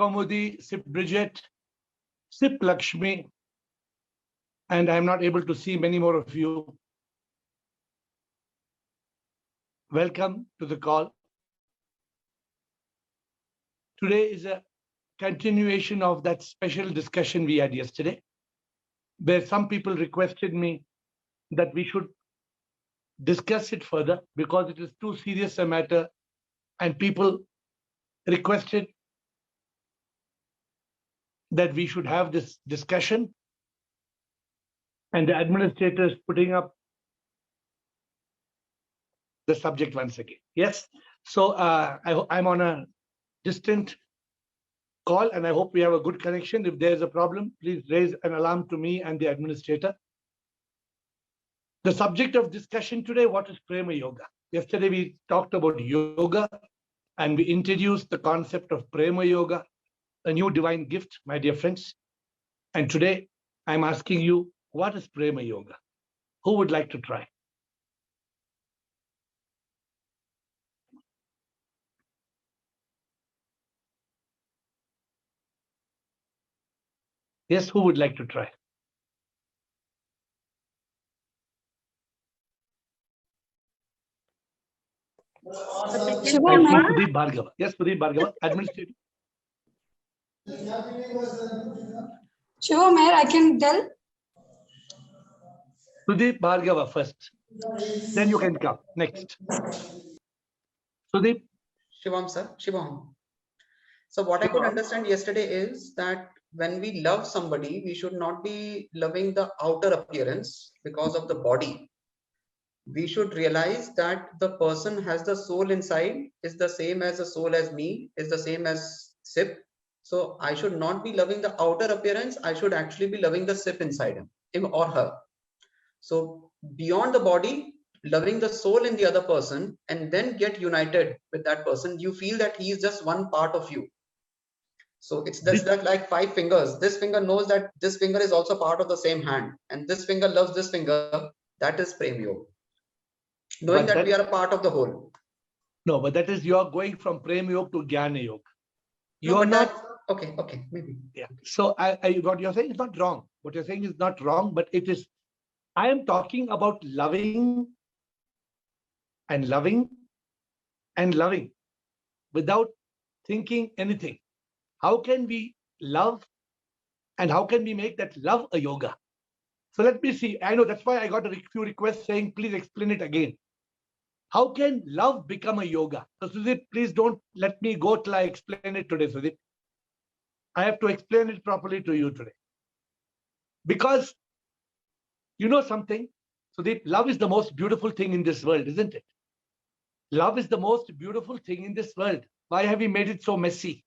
Shivamudi, Sip Bridget, Sip Lakshmi, and I'm not able to see many more of you. Welcome to the call. Today is a continuation of that special discussion we had yesterday, where some people requested me that we should discuss it further because it is too serious a matter, and people requested that we should have this discussion, and the administrator is putting up the subject once again. Yes, so I'm on a distant call, and I hope we have a good connection. If there's a problem, please raise an alarm to me and the administrator. The subject of discussion today, what is Prema Yoga? Yesterday we talked about yoga, and we introduced the concept of Prema Yoga, a new divine gift, my dear friends. And today I'm asking you, what is Prema Yoga? Who would like to try? Yes, who would like to try? Sudeep Bhargava. Yes, Sudeep Bhargava, administrator. Shiva Mayor, I can tell. Sudeep Bhargava first. Then you can come. Next. Sudeep. Shivam, sir. Shivam. So what I could understand yesterday is that when we love somebody, we should not be loving the outer appearance because of the body. We should realize that the person has the soul inside, is the same as the soul as me, is the same as Sip. So I should not be loving the outer appearance. I should actually be loving the Sip inside him or her. So beyond the body, loving the soul in the other person, and then get united with that person, you feel that he is just one part of you. So it's just like 5 fingers. This finger knows that this finger is also part of the same hand, and this finger loves this finger. That is Prem Yoga. Knowing that we are a part of the whole. No, but that is, you are going from Prem Yoga to Jnana Yoga. You no, are not. Okay, maybe. Yeah. So what you're saying is not wrong. What you're saying is not wrong, but it is. I am talking about loving and loving and loving without thinking anything. How can we love, and how can we make that love a yoga? So let me see. I know that's why I got a few requests saying, please explain it again. How can love become a yoga? So Sudeep, please don't let me go till I explain it today, Sudeep. I have to explain it properly to you today. Because you know something, Sudeep, love is the most beautiful thing in this world, isn't it? Love is the most beautiful thing in this world. Why have we made it so messy?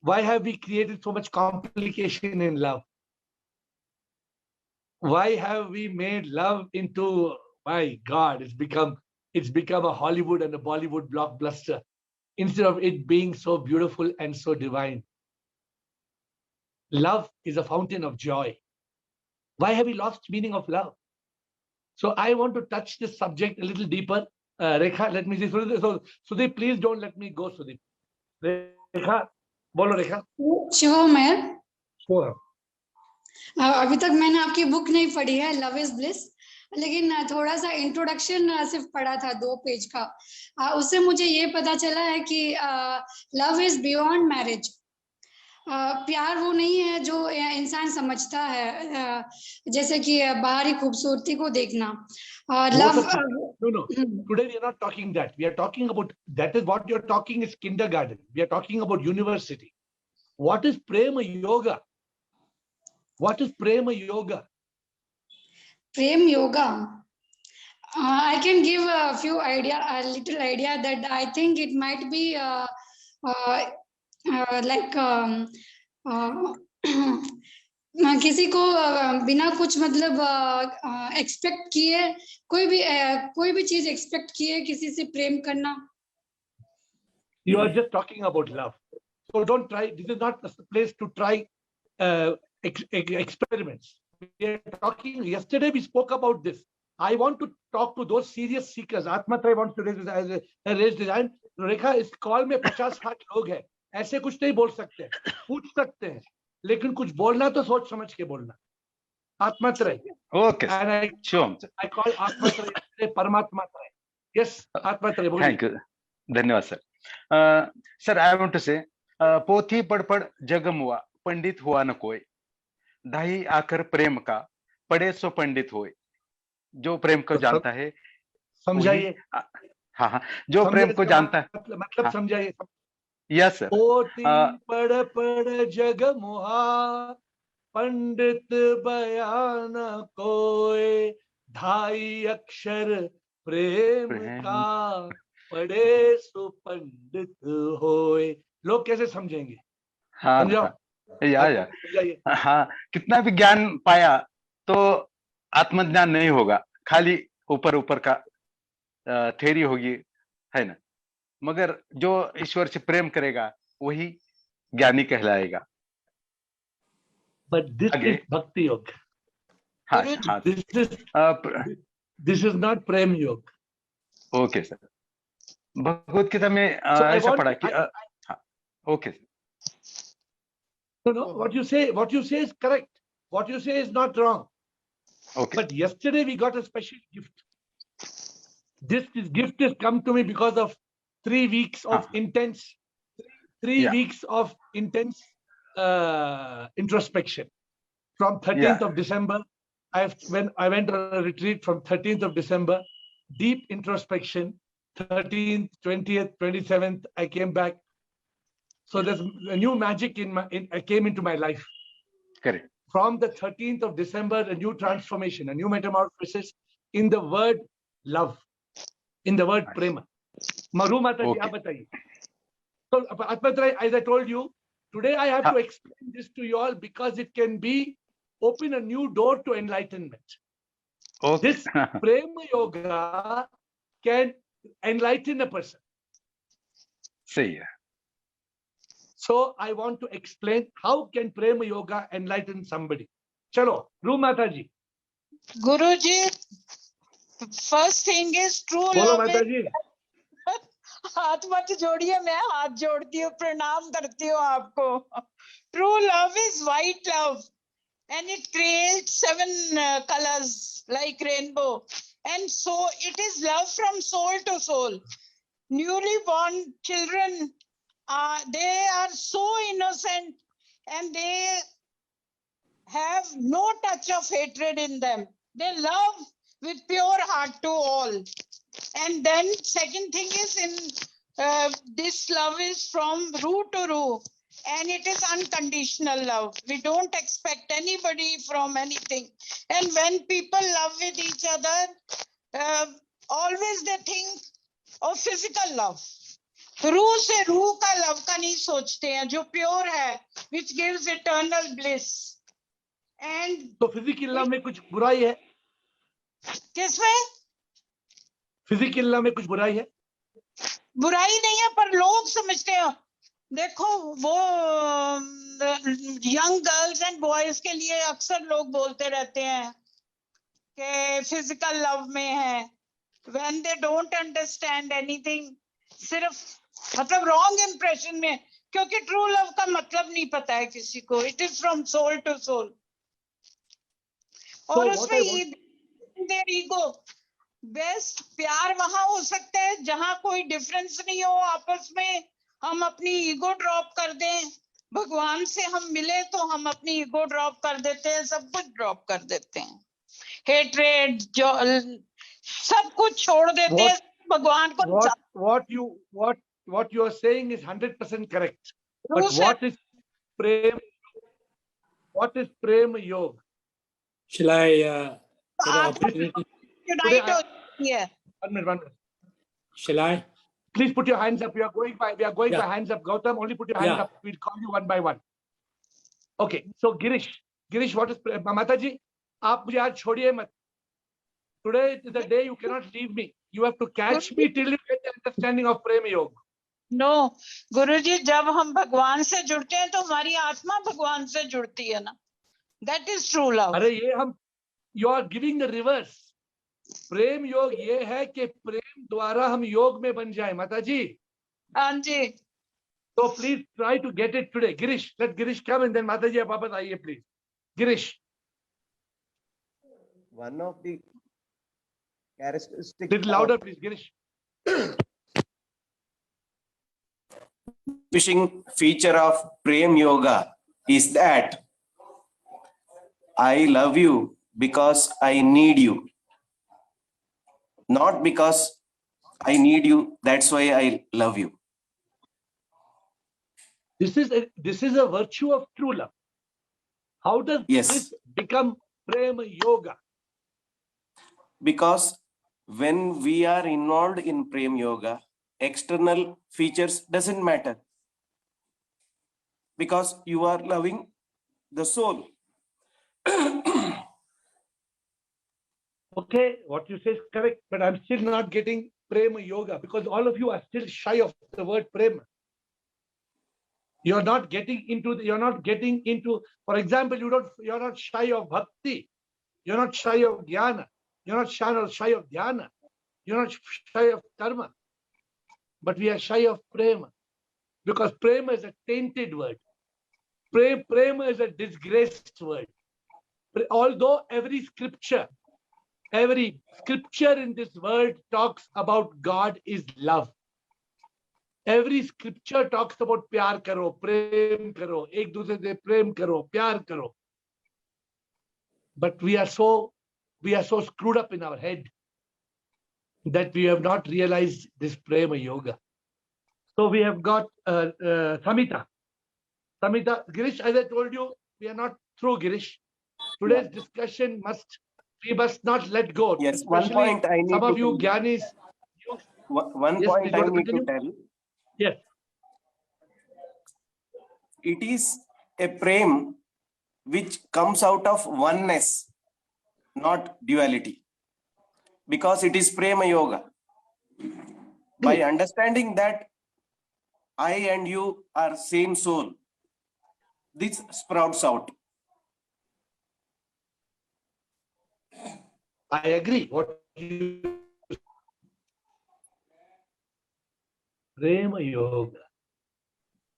Why have we created so much complication in love? Why have we made love into, my God, it's become a Hollywood and a Bollywood blockbuster instead of it being so beautiful and so divine. Love is a fountain of joy. Why have we lost meaning of love? So I want to touch this subject a little deeper. Rekha, let me see. So Sudeep, please don't let me go, Sudeep. Rekha, बोलो रेखा। Shiva mayor, Sure. अभी तक मैंने आपकी book नहीं पढ़ी है love is bliss, लेकिन थोड़ा सा इंट्रोडक्शन सिर्फ पढ़ा था 2 पेज का। उससे मुझे ये पता चला है कि लव इज बियॉन्ड मैरिज। प्यार वो नहीं है जो इंसान समझता है, जैसे कि बाहरी खूबसूरती को देखना। Love no. Today we are not talking that. We are talking about, that is what you're talking is kindergarten. We are talking about university. What is Prema Yoga? What is Prema Yoga? Prem Yoga. I can give a little idea that I think it might be किसी को बिना कुछ मतलब expect किए कोई भी चीज expect किए किसी से प्रेम करना। You are just talking about love, so don't try. This is not the place to try experiments. We are talking. Yesterday we spoke about this. I want to talk to those serious seekers. Atma Tray wants to raise his hand. Rekha, इस call में 50-60 लोग हैं. ऐसे कुछ नहीं बोल सकते, पूछ सकते हैं, लेकिन कुछ बोलना तो सोच समझ के बोलना. आत्मात्रय. Okay, sir. And Sure, sir. I call Atmatraya Paramatma Traya. Yes, Atmatraya. बोलिए. Thank you. धन्यवाद sir. Sir, I want to say, पोथी पढ़ पढ़ जगम हुआ, पंडित हुआ न कोई. दाही आकर प्रेम का, पढ़े सो पंडित होए. जो प्रेम को तो जानता है, समझाइए. हाँ, जो प्रेम को जानता है. मतलब हाँ. समझाइए. Yes sir. पोथी पढ़ पढ़ जग मोहा, पंडित बयान कोय, ढाई अक्षर प्रेम का, पढ़े सो पंडित होए. लोग कैसे समझेंगे? हाँ, समझाओ. या समझाइए. हाँ, कितना भी ज्ञान पाया तो आत्मज्ञान नहीं होगा, खाली ऊपर ऊपर का थ्योरी होगी, है ना. मगर जो ईश्वर से प्रेम करेगा वही ज्ञानी कहलाएगा. But this is bhakti yoga. हाँ, हाँ. This is not prem yoga. Okay sir. Bhagavad Gita में ऐसा पढ़ा कि हाँ. Okay sir. No, what you say is correct. What you say is not wrong. Okay. But yesterday we got a special gift. This gift has come to me because of 3 weeks of intense, weeks of intense introspection. From 13th of December, when I went on a retreat from 13th of December, deep introspection. 13th, 20th, 27th, I came back. So there's a new magic came into my life. Correct. From the 13th of December, a new transformation, a new metamorphosis in the word love, in the word prema. Maru Mataji, aap bataiye. So, Atmatraya, as I told you, today I have to explain this to you all because it can open a new door to enlightenment. Okay. This prema yoga can enlighten a person. सही है. So I want to explain how can prema yoga enlighten somebody. Chalo, Ru Mataji. Guruji, first thing is true Bolo love. Mataji. हाथ मत जोड़िए, मैं हाथ जोड़ती हूँ, प्रणाम करती हूँ आपको. True love is white love and it creates 7 colors like rainbow. And so it is love from soul to soul. Newly born children, they are so innocent and they have no touch of hatred in them. They love with pure heart to all. And then second thing is this love is from root to root and it is unconditional love. We don't expect anybody from anything. And when people love with each other, always they think of physical love. रूह से रूह का love का नहीं सोचते हैं, जो pure है, which gives eternal bliss. And तो फिजिकल लव में कुछ बुराई है? किसमें? फिजिकल लव में कुछ बुराई है? बुराई नहीं है, पर लोग समझते हैं. देखो, वो यंग गर्ल्स एंड बॉयज के लिए अक्सर लोग बोलते रहते हैं कि फिजिकल लव में है. When they don't understand anything, सिर्फ मतलब रॉन्ग इम्प्रेशन में, क्योंकि ट्रू लव का मतलब नहीं पता है किसी को. It is from soul to soul. और उसमें ईगो बेस्ट प्यार वहां हो सकता है जहां कोई डिफरेंस नहीं हो आपस में. हम अपनी ईगो ड्रॉप कर दें, भगवान से हम मिले तो हम अपनी ईगो ड्रॉप कर देते हैं, सब कुछ ड्रॉप कर देते हैं, हेट्रेड जो सब कुछ छोड़ देते हैं भगवान को. What you are saying is 100% correct. But what is prem yoga? Shall I get an opportunity? Yeah. 1 minute. Shall I? Please put your hands up. We are going by hands up. Gautam, only put your hands up. We'll call you one by one. Okay. So Girish, what is Mataji? आप मुझे आज छोड़िए मत. Today is the day you cannot leave me. You have to catch me till you get the understanding of prema yoga. No, गुरुजी, जब हम भगवान से जुड़ते हैं तो हमारी आत्मा भगवान से जुड़ती है ना. That is true love. अरे ये हम, you are giving the reverse. प्रेम योग ये है कि प्रेम द्वारा हम योग में बन जाए. माता जी. हाँ जी. So please try to get it today. Girish, let Girish come and then Mataji Papas aiye, please. Girish, One of the characteristics little louder, please, Girish. distinguishing feature of Prem Yoga is that I love you because I need you, not because I need you. That's why I love you. This is a virtue of true love. How does Yes. this become Prema Yoga? Because when we are involved in Prem Yoga, external features doesn't matter. Because you are loving the soul. Okay, what you say is correct, but I'm still not getting Prema Yoga because all of you are still shy of the word Prema. You're not getting into, for example, you're not shy of bhakti, you're not shy of jnana, you're not shy of dhyana, you're not shy of karma, but we are shy of prema because prema is a tainted word. Prema is a disgraced word. Although every scripture in this world talks about God is love. Every scripture talks about pyar karo, prem karo, ek dusre se prem karo, pyar karo. But we are so screwed up in our head that we have not realized this prema yoga. So we have got Samita. Girish, as I told you, we are not through, Girish. Today's discussion we must not let go. Yes, one Especially point I need some of to you tell. Gyanis. One Yes, point please, I you want to need to continue? tell. Yes. It is a prem which comes out of oneness, not duality. Because it is Prema Yoga. By understanding that I and you are same soul, this sprouts out. I agree. What you Prema Yoga.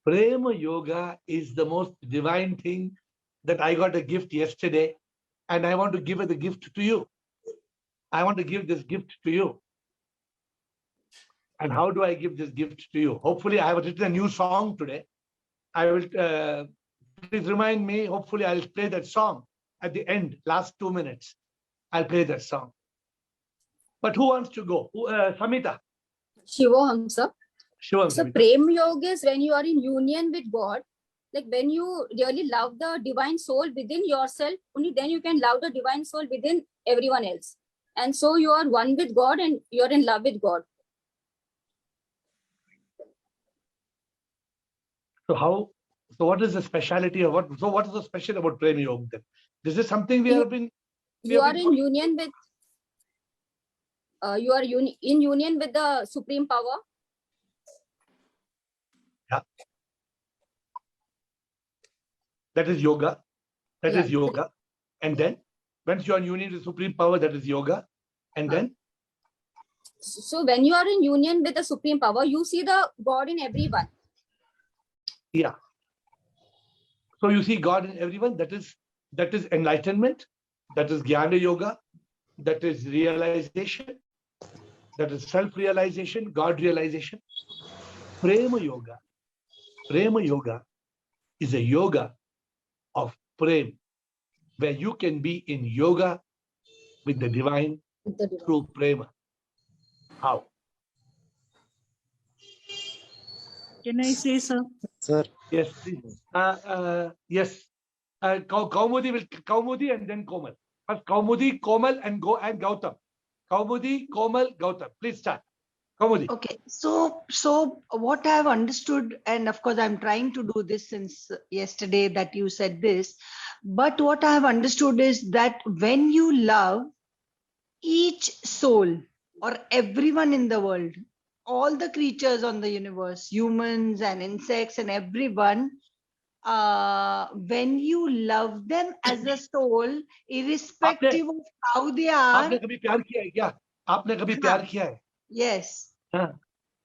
Prema Yoga is the most divine thing that I got a gift yesterday, and I want to give it the gift to you. I want to give this gift to you. And how do I give this gift to you? Hopefully, I have written a new song today. I will please remind me. Hopefully, I'll play that song at the end, last 2 minutes. I'll play that song. But who wants to go? Samita. Shivoham, sir. Shivam, So Samita. Prem Yoga is when you are in union with God, like when you really love the divine soul within yourself, only then you can love the divine soul within everyone else. And so you are one with God and you're in love with God. So what is the speciality of what is the special about Prema Yoga then? This is something we have been. You are in union with in union with the supreme power. Yeah. That is yoga. That is Yeah. yoga. And then once you are in union with supreme power, that is yoga. And then So when you are in union with the supreme power, you see the God in everyone. yeah. So you see God in everyone. That is enlightenment. That is Jnana Yoga. That is realization. That is self-realization, God realization. Prema Yoga. Prema Yoga is a yoga of prem, where you can be in yoga with the divine through prema. How? Can I say, sir? Sir, Yes, please. Yes. Kaumudi and then Komal. First Kaumudi, Komal and Gautam. Kaumudi, Komal, Gautam. Please start. Kaumudi. Okay, so what I have understood, and of course I'm trying to do this since yesterday that you said this, but what I have understood is that when you love each soul or everyone in the world, all the creatures on the universe, humans and insects and everyone, when you love them as a soul, irrespective of how they are. आपने कभी प्यार किया है क्या? आपने कभी प्यार किया है? Yes. हाँ.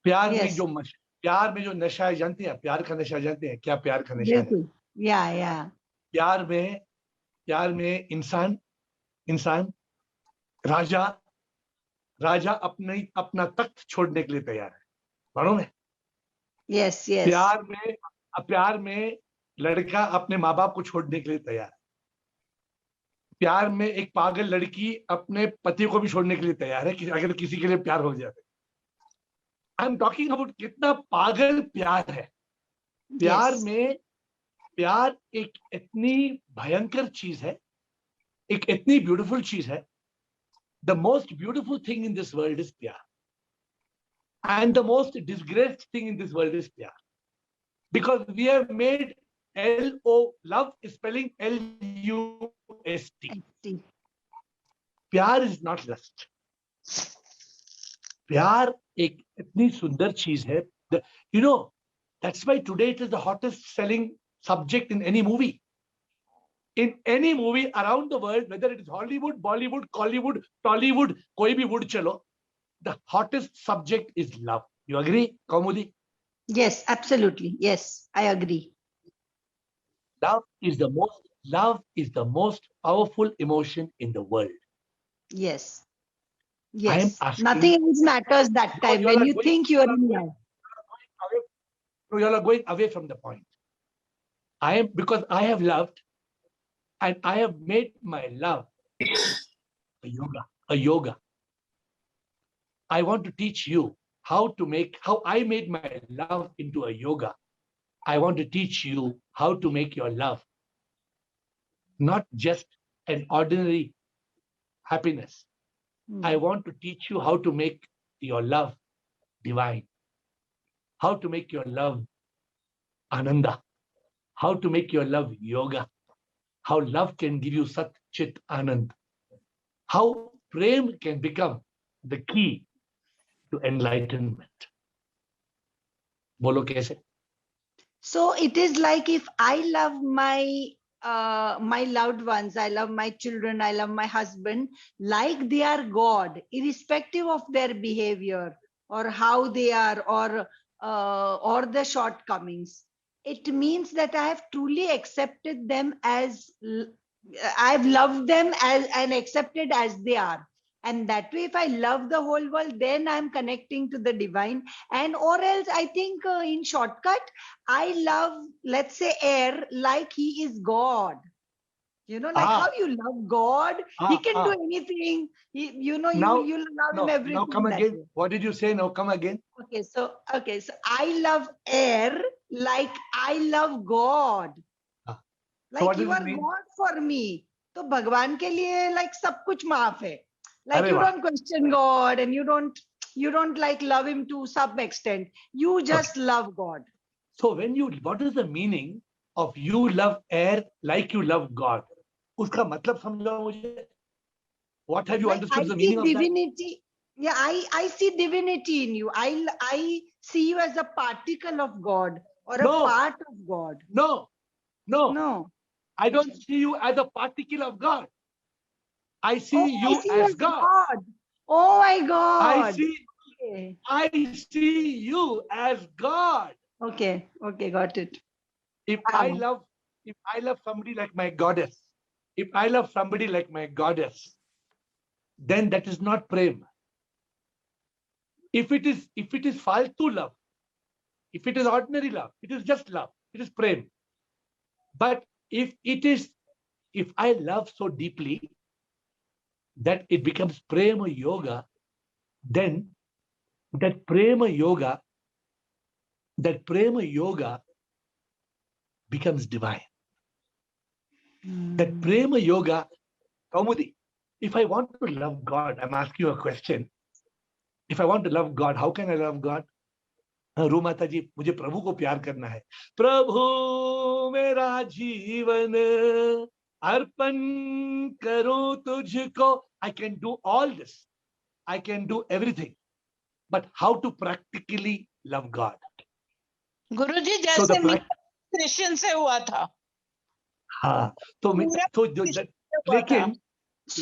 प्यार में Yes. जो प्यार में जो नशा है, जानते हैं प्यार का नशा, जानते हैं क्या प्यार का नशा है? बिल्कुल, या प्यार में इंसान राजा अपना तख्त छोड़ने के लिए तैयार है, मालूम है? यस यस, प्यार में लड़का अपने माँ बाप को छोड़ने के लिए तैयार है। प्यार में एक पागल लड़की अपने पति को भी छोड़ने के लिए तैयार है कि अगर किसी के लिए प्यार हो जाए। आई एम टॉकिंग अबाउट कितना पागल प्यार है। प्यार एक इतनी भयंकर चीज है, एक इतनी ब्यूटीफुल चीज है। The most beautiful thing in this world is प्यार, and the most disgraced thing in this world is प्यार, because we have made love is spelling LUST. प्यार इज नॉट लस्ट। प्यार एक इतनी सुंदर चीज है, you know, that's why today it is the hottest selling subject in any movie. In any movie around the world, whether it is Hollywood, Bollywood, Collywood, Tollywood, koi bhi wood chalo, the hottest subject is love. You agree, Kaumudi? Yes, absolutely. Yes, I agree. Love is the most powerful emotion in the world. Yes. I am Yes. asking, Nothing else matters that time when you think you are in love. No, you are going away from the point. Because I have loved, and I have made my love a yoga. I want to teach you how I made my love into a yoga. I want to teach you how to make your love not just an ordinary happiness. I want to teach you how to make your love divine, how to make your love ananda, how to make your love yoga, how love can give you sat chit anand, how prem can become the key to enlightenment. Bolo kaise? So it is like if I love my loved ones, I love my children, I love my husband, like they are God, irrespective of their behavior or how they are, or the shortcomings. It means that I have truly accepted them as I've loved them and accepted as they are. And that way, if I love the whole world, then I'm connecting to the divine. And or else, I think in shortcut, I love, let's say, air like he is God. You know, like how you love God. He can do anything. You love him everything. Now come again. What did you say? Now come again. Okay, so I love air like I love God. Like you are God for me. तो भगवान के लिए like सब कुछ माफ है. Like you don't question God, and you don't like love him to some extent. You just love God. So what is the meaning of you love air like you love God? उसका मतलब समझाओ मुझे. What have you understood the meaning of divinity? Yeah, I see divinity in you. I see you as a particle of God or a part of God. No. I don't see you as a particle of God. I see you as God. Oh my God. I see you as God. Okay, got it. If I love somebody like my goddess, then that is not prem. If it is faltu love, if it is ordinary love, it is just love. It is prem. But if I love so deeply that it becomes prema yoga, then that prema yoga becomes divine. That prema yoga, Kaumudi, if I want to love God, I'm asking you a question. If I want to love God, how can I love God? रू माता जी, मुझे प्रभु को प्यार करना है. प्रभु मेरा जीवन अर्पण करूं तुझको. I can do all this. I can do everything. But how to practically love God? गुरुजी जैसे कृष्ण से हुआ था. हाँ,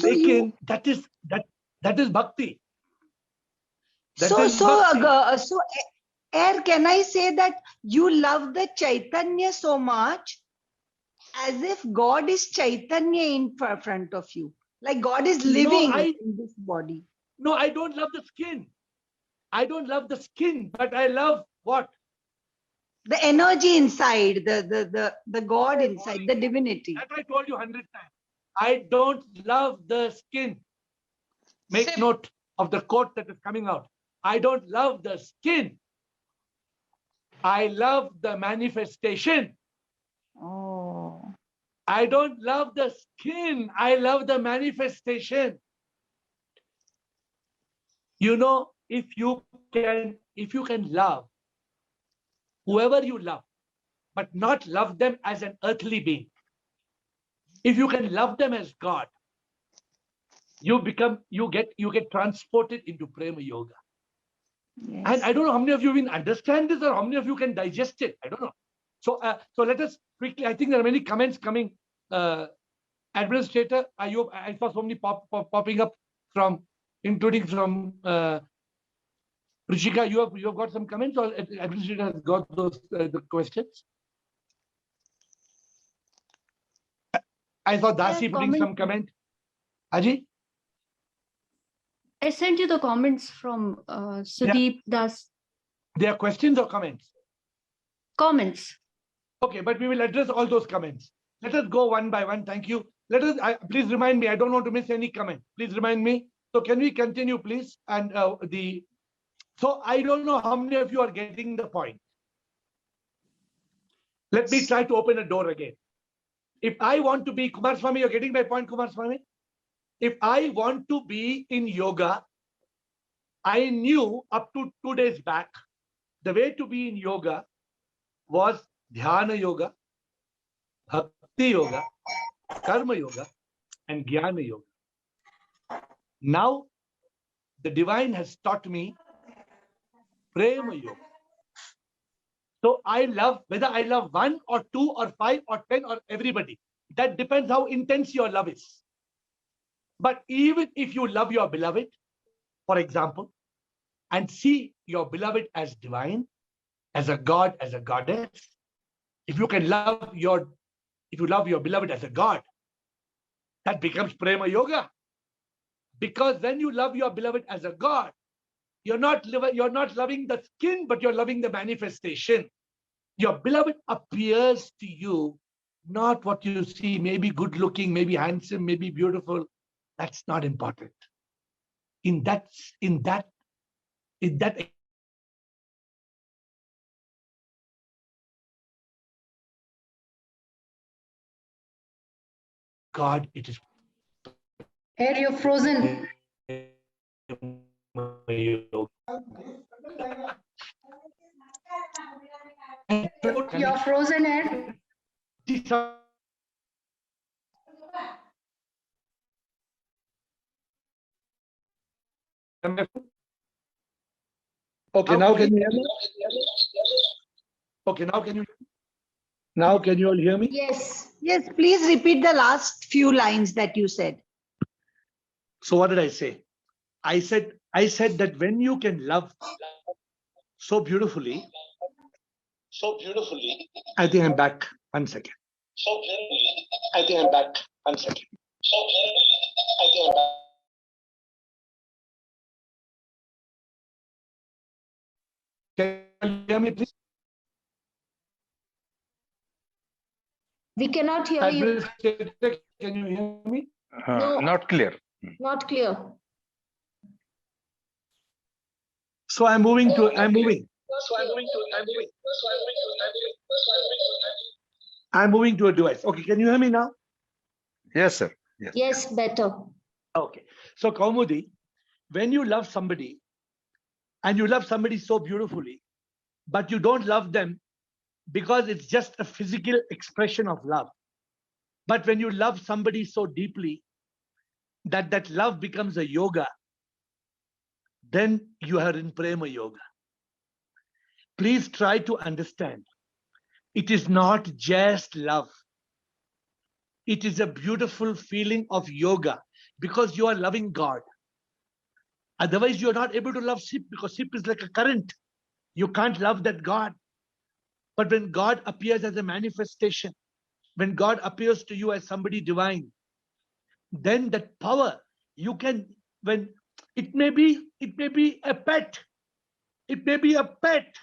लेकिन that is bhakti. So Air, can I say that you love the Chaitanya so much as if God is Chaitanya in front of you? Like God is living in this body. No, I don't love the skin. I don't love the skin, but I love what? The energy inside, the God inside, the divinity. That I told you 100 times. I don't love the skin. Make note of the quote that is coming out. I don't love the skin. I love the manifestation. Oh. I don't love the skin. I love the manifestation. You know, if you can love whoever you love, but not love them as an earthly being. If you can love them as God, you get transported into Prema Yoga. Yes. And I don't know how many of you will understand this or how many of you can digest it. I don't know. So, so let us quickly. I think there are many comments coming. Administrator, I saw so many popping up from, including from Rishika. You have got some comments, or administrator has got those the questions. I saw Dasi putting some comment. Aji? I sent you the comments from Sudeep Das. They are questions or comments? Comments. Okay, but we will address all those comments. Let us go one by one. Thank you. Let us, please remind me. I don't want to miss any comment. Please remind me. So can we continue, please? And so I don't know how many of you are getting the point. Let me try to open a door again. If I want to be, Kumar Swami, you're getting my point, Kumar Swami? If I want to be in yoga, I knew up to 2 days back, the way to be in yoga was Dhyana Yoga, Bhakti Yoga, Karma Yoga, and Jnana Yoga. Now, the divine has taught me Prema Yoga. So I love, whether I love 1 or 2 or 5 or 10 or everybody, that depends how intense your love is. But even if you love your beloved, for example, and see your beloved as divine, as a god, as a goddess, if you love your beloved as a god, that becomes Prema Yoga. Because when you love your beloved as a god, you're not loving the skin, but you're loving the manifestation. Your beloved appears to you, not what you see, maybe good looking, maybe handsome, maybe beautiful. That's not important. In that God, it is. Air, you're frozen. You're frozen, Air. Okay, now can you hear me? Okay, now can you? Now can you all hear me? Yes. Yes, please repeat the last few lines that you said. So what did I say? I said that when you can love so beautifully. I think I'm back. 1 second. I think I'm back. 1 second. Can you hear me, please? We cannot hear you. Can you hear me? No. Not clear. Not clear. So I'm moving. I'm moving to a device. Okay, can you hear me now? Yes, sir. Yes. Yes, better. Okay. So Kaumudi, when you love somebody, and you love somebody so beautifully, but you don't love them because it's just a physical expression of love. But when you love somebody so deeply that love becomes a yoga, then you are in Prema Yoga. Please try to understand. It is not just love. It is a beautiful feeling of yoga because you are loving God. Otherwise, you are not able to love SIP because SIP is like a current. You can't love that God. But when God appears as a manifestation, when God appears to you as somebody divine, then that power, you can, when it may be a pet, it may be a pet,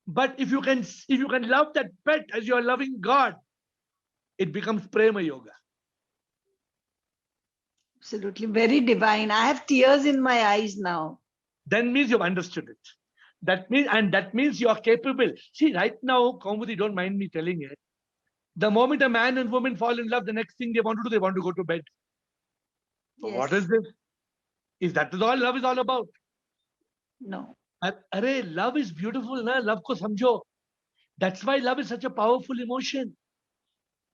but if you can love that pet as you are loving God, it becomes prema yoga. Absolutely, very divine. I have tears in my eyes now. Then means you've understood it. That means you are capable. See, right now, Kaumudi, don't mind me telling it. The moment a man and woman fall in love, the next thing they want to do, they want to go to bed. Yes. What is this? Is that all love is all about? No. Arey, love is beautiful, na? Love ko samjho. That's why love is such a powerful emotion.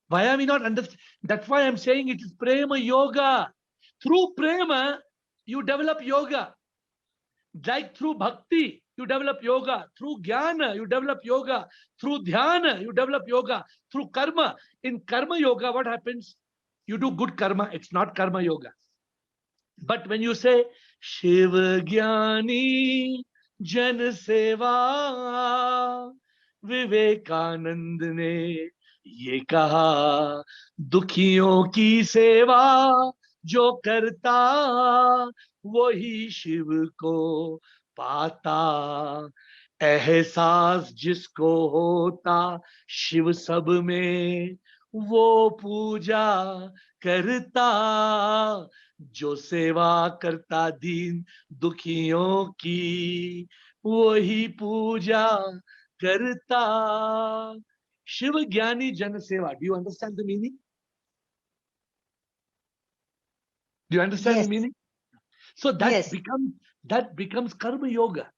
Why are we not understand? That's why I'm saying it is prema yoga. Through prema, you develop yoga. Like through bhakti, you develop yoga. Through jnana, you develop yoga. Through dhyana, you develop yoga. Through karma. In karma yoga, what happens? You do good karma. It's not karma yoga. But when you say, Shiv Jnani Jan Seva, Vivekanand ne ye kaha, dukhiyon ki seva jo karta, वही शिव को पाता, एहसास जिसको होता शिव सब में, वो पूजा करता, जो सेवा करता दीन दुखियों की, वही पूजा करता. शिव ज्ञानी जन सेवा. Do you understand the meaning? Do you understand the meaning? So that becomes karma yoga.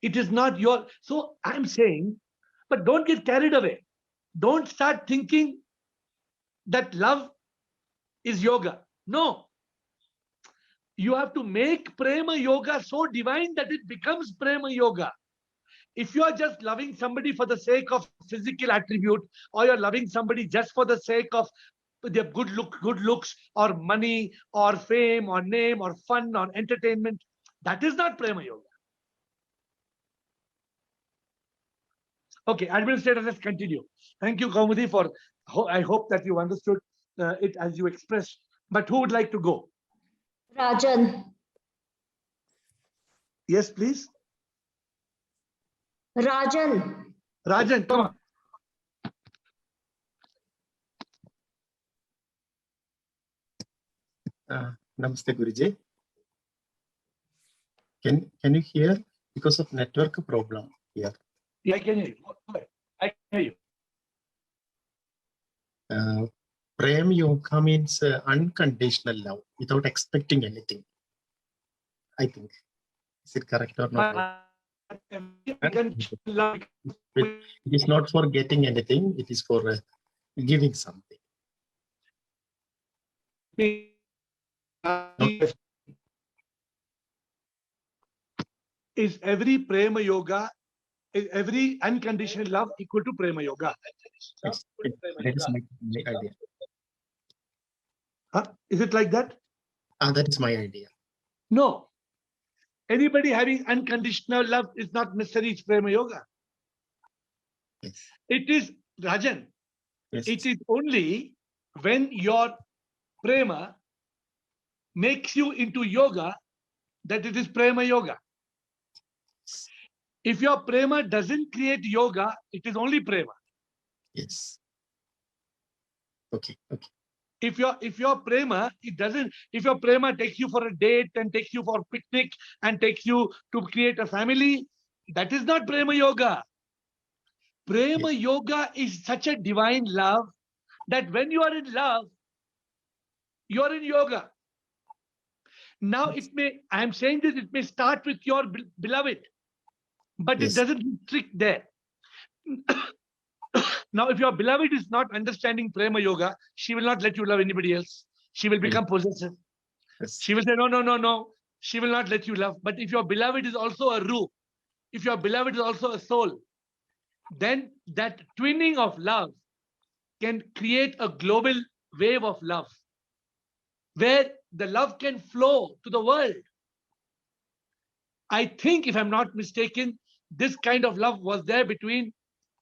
It is not your. So I'm saying, but don't get carried away. Don't start thinking that love is yoga. No. You have to make prema yoga so divine that it becomes prema yoga. If you are just loving somebody for the sake of physical attribute, or you're loving somebody just for the sake of their good looks, or money, or fame, or name, or fun, or entertainment, that is not prema yoga. Okay, administrator, let's continue. Thank you, Kaumudi, for. I hope that you understood it as you expressed. But who would like to go? Rajan. Yes, please. Rajan. Rajan, come on. Namaste, Guruji. Can you hear? Because of network problem here. Yeah, I can hear you. Go ahead. I can hear you. Prem yoga means unconditional love without expecting anything. I think. Is it correct or not? It is not for getting anything. It is for giving something. Is every prema yoga, is every unconditional love equal to prema yoga? Yes, that is my idea. Is it like that? That is my idea. No. Anybody having unconditional love is not necessarily prema yoga. Yes. It is, Rajan, yes. It is only when your prema makes you into yoga that it is prema yoga. If your prema doesn't create yoga, it is only prema. Yes. Okay. Okay. If your prema, if your prema takes you for a date and takes you for a picnic and takes you to create a family, that is not prema yoga. Prema yoga is such a divine love that when you are in love, you are in yoga. Now I am saying this, it may start with your beloved, but it doesn't restrict there. Now, if your beloved is not understanding prema yoga, she will not let you love anybody else. She will become possessive. Yes. She will say, no, no, no, no. She will not let you love. But if your beloved is also a ruh, if your beloved is also a soul, then that twinning of love can create a global wave of love, where the love can flow to the world. I think, if I'm not mistaken, this kind of love was there between,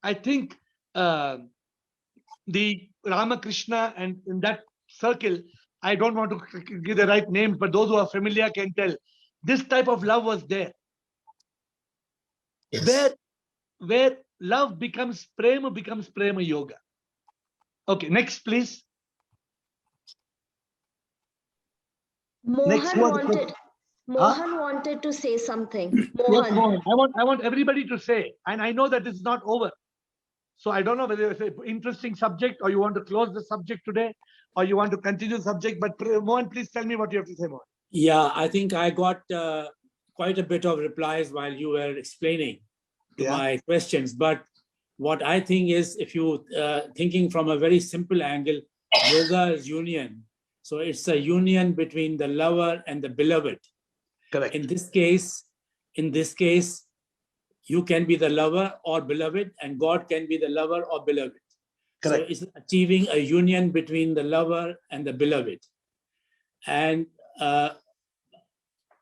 I think, the Ramakrishna, and in that circle, I don't want to give the right names, but those who are familiar can tell. This type of love was there. Yes. Where love becomes prema yoga. Okay, next, please. Next Mohan one. wanted to say something. Yes, Mohan. Mohan. I want everybody to say, and I know that this is not over. So I don't know whether it's an interesting subject or you want to close the subject today or you want to continue the subject. But Mohan, please tell me what you have to say, Mohan. Yeah, I think I got quite a bit of replies while you were explaining to my questions. But what I think is, if you thinking from a very simple angle, yoga is union. So it's a union between the lover and the beloved. Correct. In this case, you can be the lover or beloved, and God can be the lover or beloved. Correct. So it's achieving a union between the lover and the beloved. And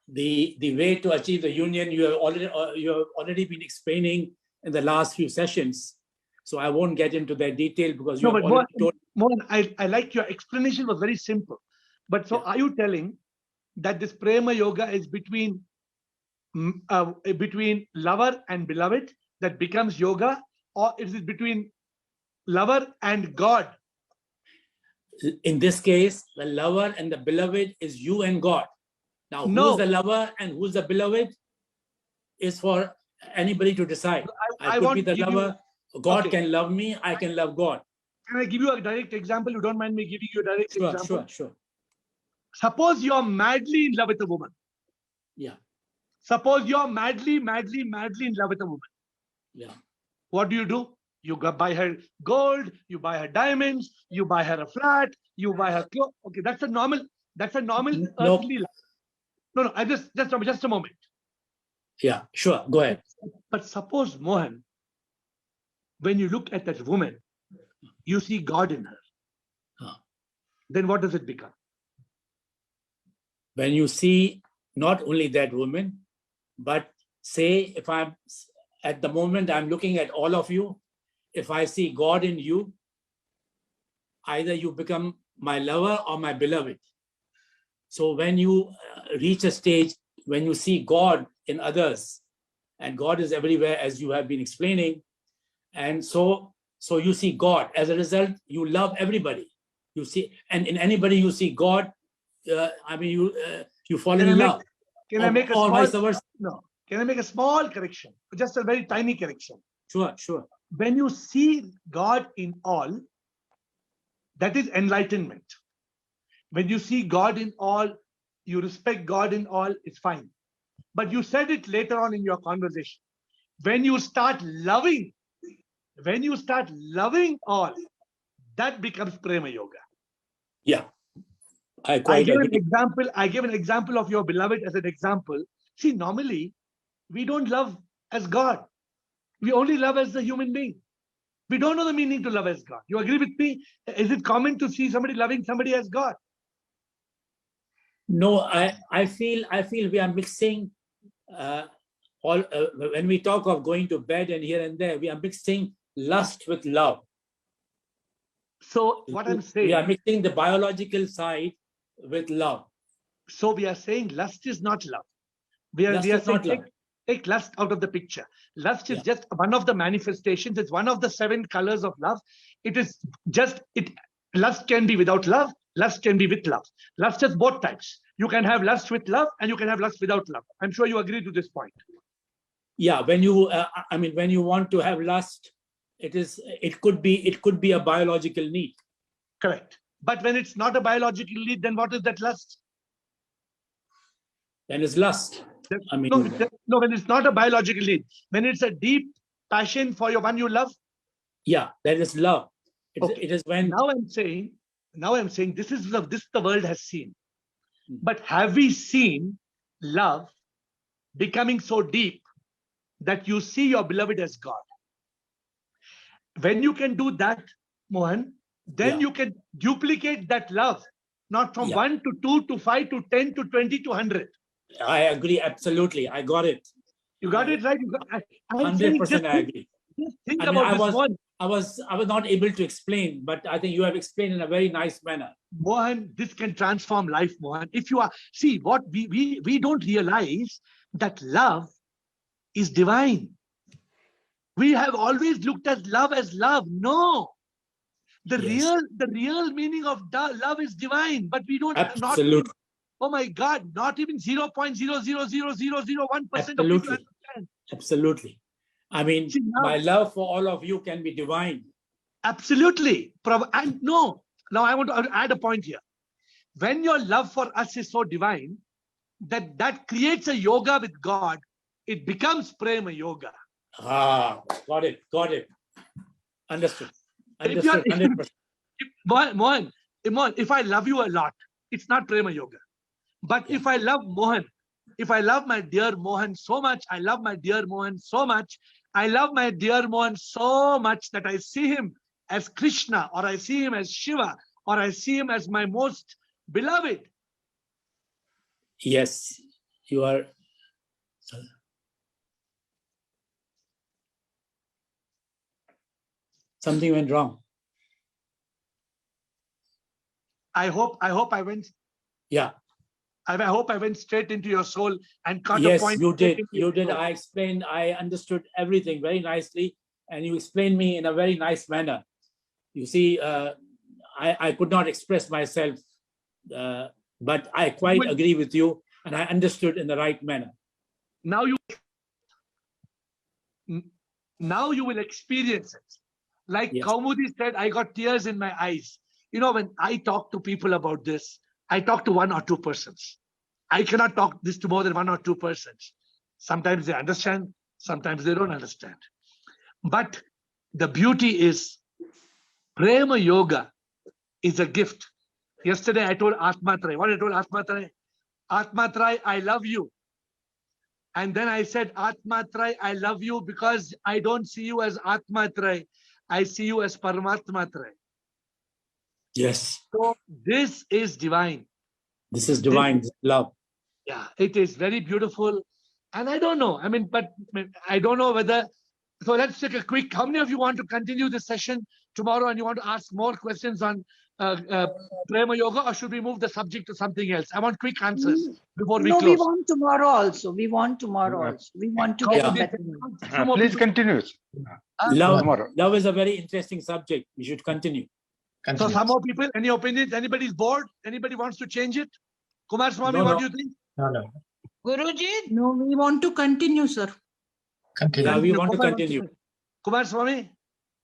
the way to achieve the union, you have already been explaining in the last few sessions. So I won't get into that detail because you have already told. Mohan, I like your explanation was very simple. But so are you telling that this prema yoga is between lover and beloved that becomes yoga, or is it between lover and God? In this case, the lover and the beloved is you and God. Now, who's the lover and who's the beloved is for anybody to decide. I could be the lover. God can love me. I can love God. Can I give you a direct example? You don't mind me giving you a direct example? Sure. Suppose you're madly in love with a woman. Yeah. Suppose you're madly in love with a woman. Yeah. What do? You go buy her gold, you buy her diamonds, you buy her a flat, you buy her clothes. Okay, that's a normal earthly love. No, I just a moment. Yeah, sure. Go ahead. But suppose, Mohan, when you look at that woman, you see God in her. Then what does it become? When you see not only that woman, but say if I'm at the moment I'm looking at all of you, if I see God in you, either you become my lover or my beloved. So when you reach a stage when you see God in others, and God is everywhere as you have been explaining, and so you see God. As a result, you love everybody. You see, and in anybody you see God, you fall in love. Can I make a or small, vice versa? No. Can I make a small correction? Just a very tiny correction. Sure. When you see God in all, that is enlightenment. When you see God in all, you respect God in all, it's fine. But you said it later on in your conversation. When you start loving all, that becomes prema yoga. Yeah. I gave an example of your beloved as an example. See, normally we don't love as God. We only love as the human being. We don't know the meaning to love as God. You agree with me? Is it common to see somebody loving somebody as God? No, I feel we are mixing when we talk of going to bed and here and there, we are mixing lust with love. So what I'm saying, we are mixing the biological side with love. So we are saying lust is not love. We are saying take lust out of the picture. Lust is just one of the manifestations. It's one of the 7 colors of love. Lust can be without love. Lust can be with love. Lust has both types. You can have lust with love and you can have lust without love. I'm sure you agree to this point. Yeah, when you when you want to have lust, it could be a biological need. Correct. But when it's not a biological need, then what is that lust? Then it's lust. No, when it's not a biological need, when it's a deep passion for your one you love. Yeah, that is love. It is when. Now I'm saying this is love. This the world has seen. But have we seen love becoming so deep that you see your beloved as God? When you can do that, Mohan, then you can duplicate that love, not from 1 to 2 to 5 to 10 to 20 to 100. I agree, absolutely. I got it. You got it right. I'm saying 100% I agree. just think I mean, about this one. I was not able to explain, but I think you have explained in a very nice manner. Mohan, this can transform life, Mohan. If you are, see, what we don't realize that love is divine. We have always looked at love as love. No, the real meaning of love is divine, but we don't. Absolutely. Oh my God, not even 0.0000001% of people understand. Absolutely. I mean, my love for all of you can be divine. Absolutely. And no, now I want to add a point here. When your love for us is so divine, that creates a yoga with God, it becomes prema yoga. Got it. Understood. 100%. Mohan, if I love you a lot, it's not prema yoga. But if I love Mohan, if I love my dear Mohan so much, I love my dear Mohan so much, I love my dear Mohan so much that I see him as Krishna, or I see him as Shiva, or I see him as my most beloved. Yes, you are. Something went wrong. I hope I went. Yeah. I hope I went straight into your soul and caught Yes, a point. you did. You did. I explained. I understood everything very nicely, and you explained me in a very nice manner. You see, I could not express myself, but I quite agree with you, and I understood in the right manner. Now you will experience it. Like Kaumudi said, I got tears in my eyes. You know, when I talk to people about this, I talk to 1 or 2 persons. I cannot talk this to more than 1 or 2 persons. Sometimes they understand, sometimes they don't understand. But the beauty is, Prema Yoga is a gift. Yesterday I told Atmatrai, what I told Atmatrai? Atmatrai, I love you. And then I said, Atmatrai, I love you because I don't see you as Atmatrai. I see you as Paramatmatrai. Yes. So this is divine. This is divine love. Yeah, it is very beautiful. And I don't know. I mean, but I don't know whether. So let's take a quick. How many of you want to continue this session tomorrow and you want to ask more questions on Prema Yoga, or should we move the subject to something else? I want quick answers before we close. No, we want tomorrow also. We want to get better. Please continue. Love is a very interesting subject. We should continue. So some more people, any opinions? Anybody's bored? Anybody wants to change it? Kumar Swami, what do you think? No. Guruji? No, we want to continue, sir. Continue. Yeah, we want to continue. Kumar Swami?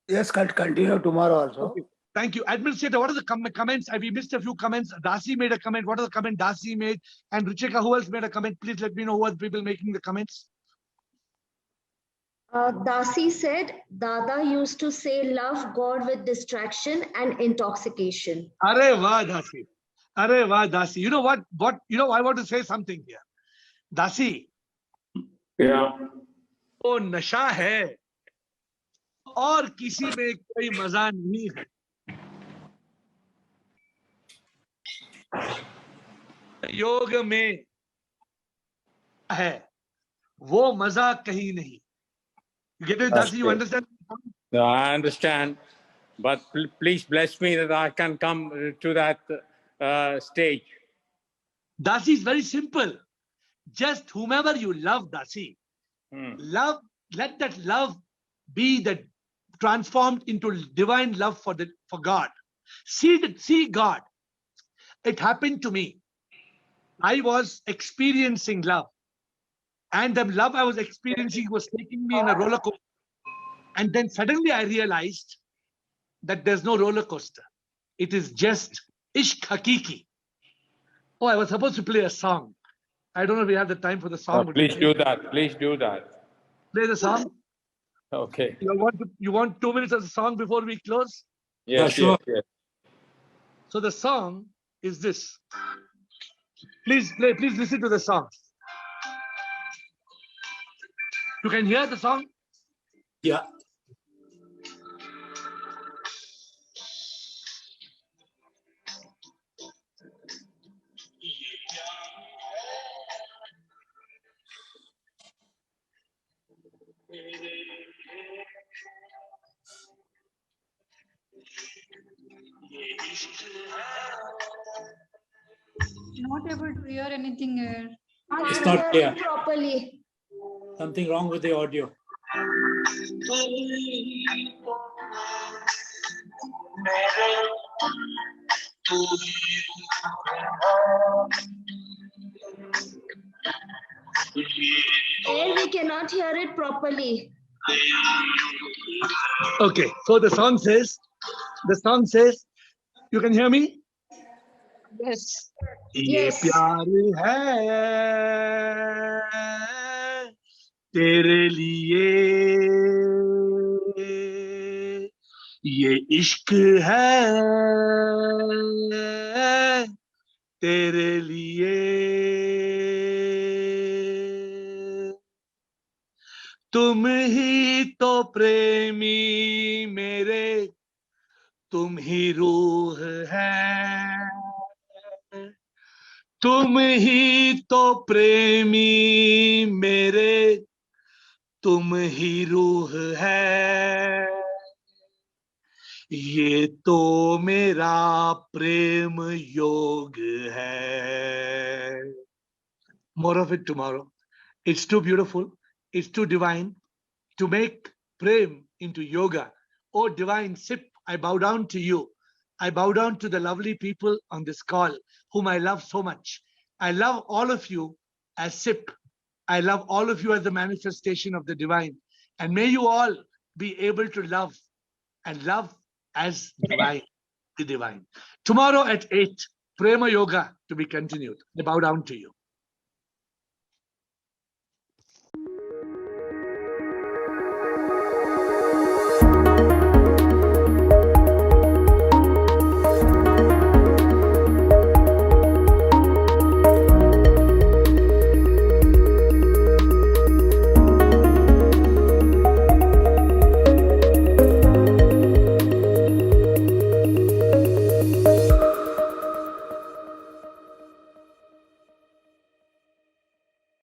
Yes, continue tomorrow also. Okay. Thank you. Administrator, what are the comments? We missed a few comments. Dasi made a comment. What are the comments Dasi made? And Ruchika, who else made a comment? Please let me know who are the people making the comments. Dasi said, Dada used to say, love God with distraction and intoxication. Arey wah, Dasi. Arey wah, Dasi. You know what? I want to say something here. Dasi. Yeah. वो नशा है और किसी में कोई मजा नहीं है. योग में है वो मजा कहीं नहीं. You get it, Dasi? You understand? No, I understand, but please bless me that I can come to that stage. Dasi is very simple. Just whomever you love, Dasi, love. Let that love be transformed into divine love for God. See God. It happened to me. I was experiencing love, and the love I was experiencing was taking me in a roller coaster. And then suddenly I realized that there's no roller coaster. It is just Ishq Hakiki. Oh, I was supposed to play a song. I don't know if we have the time for the song. Please do that. Please do that. Play the song. Okay. You want 2 minutes of the song before we close? Yes, sure. Yes. So the song is this. Please listen to the song. You can hear the song? Yeah. Not able to hear anything here. It's Can't not hear clear. it properly. Something wrong with the audio. And we cannot hear it properly. Okay, so the song says, you can hear me? Yes. ये Yes. प्यार है तेरे लिए, ये इश्क है तेरे लिए, तुम ही तो प्रेमी मेरे, तुम ही रूह है, तुम ही तो प्रेमी मेरे, तुम ही रूह है, ये तो मेरा प्रेम योग है. More of it tomorrow. It's too beautiful. It's too divine to make prem into yoga. Oh, divine Sip, I bow down to you. I bow down to the lovely people on this call whom I love so much. I love all of you as Sip. I love all of you as the manifestation of the divine. And may you all be able to love and love as divine, the divine. Tomorrow at 8, Prema Yoga to be continued. I bow down to you.